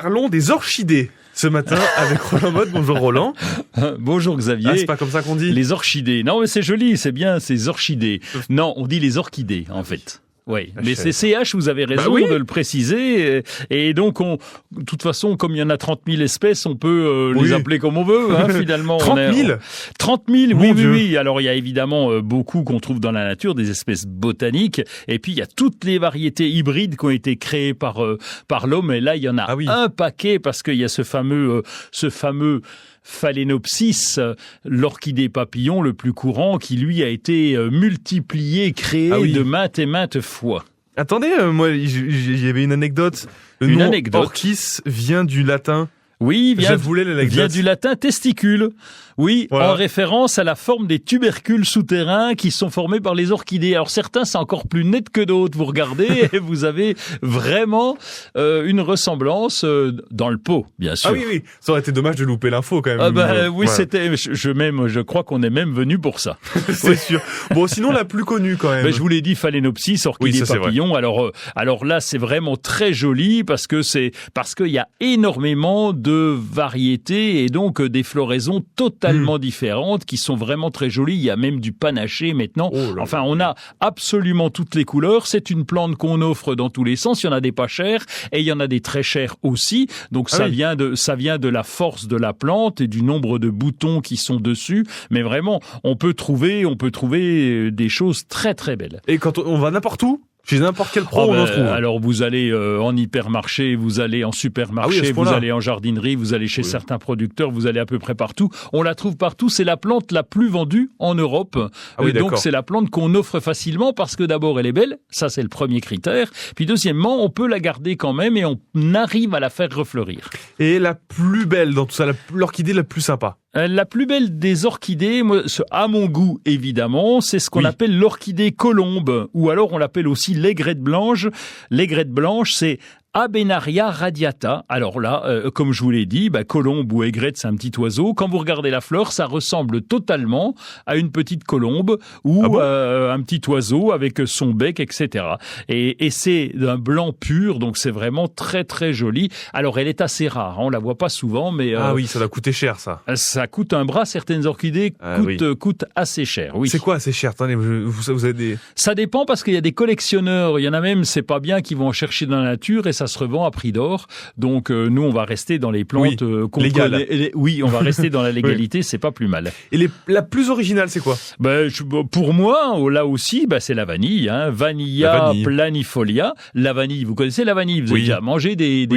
Parlons des orchidées ce matin avec Roland Motte. Bonjour Roland. Bonjour Xavier. Ah, c'est pas comme ça qu'on dit. Les orchidées. Non, mais c'est joli, c'est bien, ces orchidées. Non, on dit les orchidées, en fait. Oui, mais c'est CH, vous avez raison de le préciser. Et donc, de toute façon, comme il y en a 30 000 espèces, on peut les appeler comme on veut, finalement. 30 000 30 000, oui. Alors, il y a évidemment beaucoup qu'on trouve dans la nature, des espèces botaniques. Et puis, il y a toutes les variétés hybrides qui ont été créées par l'homme. Et là, il y en a un paquet parce qu'il y a ce fameux Phalaenopsis, l'orchidée papillon le plus courant, qui lui a été multiplié, créé de maintes et maintes fois. Attendez, moi, il y avait une anecdote. Le nom orchis vient du latin. Oui, vient du latin testicule. Oui, en référence à la forme des tubercules souterrains qui sont formés par les orchidées. Alors certains, c'est encore plus net que d'autres. Vous regardez et vous avez vraiment une ressemblance dans le pot, bien sûr. Ah oui, ça aurait été dommage de louper l'info quand même. C'était. Je crois qu'on est même venu pour ça. C'est sûr. Bon, sinon la plus connue quand même. Mais je vous l'ai dit, Phalaenopsis, orchidée papillon. Alors là, c'est vraiment très joli parce qu'il y a énormément de variétés et donc des floraisons totalement différentes qui sont vraiment très jolies. Il y a même du panaché maintenant. On a absolument toutes les couleurs. C'est une plante qu'on offre dans tous les sens. Il y en a des pas chers et il y en a des très chers aussi. Donc ça vient de la force de la plante et du nombre de boutons qui sont dessus. Mais vraiment, on peut trouver des choses très très belles. Et quand on va n'importe où, chez n'importe quel pro, on en trouve. Alors, vous allez en hypermarché, vous allez en supermarché, vous allez en jardinerie, vous allez chez certains producteurs, vous allez à peu près partout. On la trouve partout. C'est la plante la plus vendue en Europe. Donc, c'est la plante qu'on offre facilement parce que d'abord, elle est belle. Ça, c'est le premier critère. Puis, deuxièmement, on peut la garder quand même et on arrive à la faire refleurir. Et la plus belle dans tout ça, l'orchidée la plus sympa? La plus belle des orchidées, à mon goût évidemment, c'est ce qu'on appelle l'orchidée colombe, ou alors on l'appelle aussi l'aigrette blanche. L'aigrette blanche, c'est Abenaria radiata. Alors là, comme je vous l'ai dit, colombe ou aigrette, c'est un petit oiseau. Quand vous regardez la fleur, ça ressemble totalement à une petite colombe ou un petit oiseau avec son bec, etc. Et c'est d'un blanc pur, donc c'est vraiment très très joli. Alors elle est assez rare, on la voit pas souvent, mais ça doit coûter cher ça. Ça coûte un bras. Certaines orchidées coûtent assez cher. Oui. C'est quoi assez cher? Attendez, vous avez des... Ça dépend parce qu'il y a des collectionneurs. Il y en a même, c'est pas bien, qui vont en chercher dans la nature et ça se revend à prix d'or. Donc nous, on va rester dans les plantes légales. On va rester dans la légalité, c'est pas plus mal. Et la plus originale, c'est quoi? Pour moi, là aussi, c'est la vanille. Vanilla planifolia. La vanille, vous connaissez la vanille? Vous avez déjà mangé des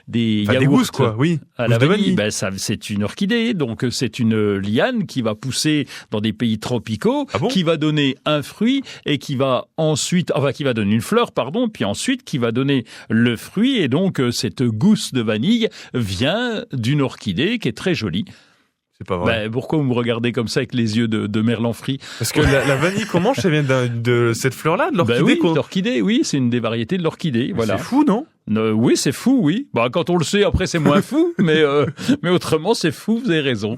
yaourts des gousses, quoi. Oui. À la vanille. C'est une orchidée, donc c'est une liane qui va pousser dans des pays tropicaux, qui va donner un fruit et qui va donner une fleur, puis ensuite qui va donner le fruit. Et donc, cette gousse de vanille vient d'une orchidée qui est très jolie. C'est pas vrai. Pourquoi vous me regardez comme ça avec les yeux de merlan frit? Parce que la vanille qu'on mange, ça vient de cette fleur-là, de l'orchidée? L'orchidée, c'est une des variétés de l'orchidée. Voilà. C'est fou, non? Oui, c'est fou, oui. Quand on le sait, après, c'est moins fou. mais autrement, c'est fou, vous avez raison.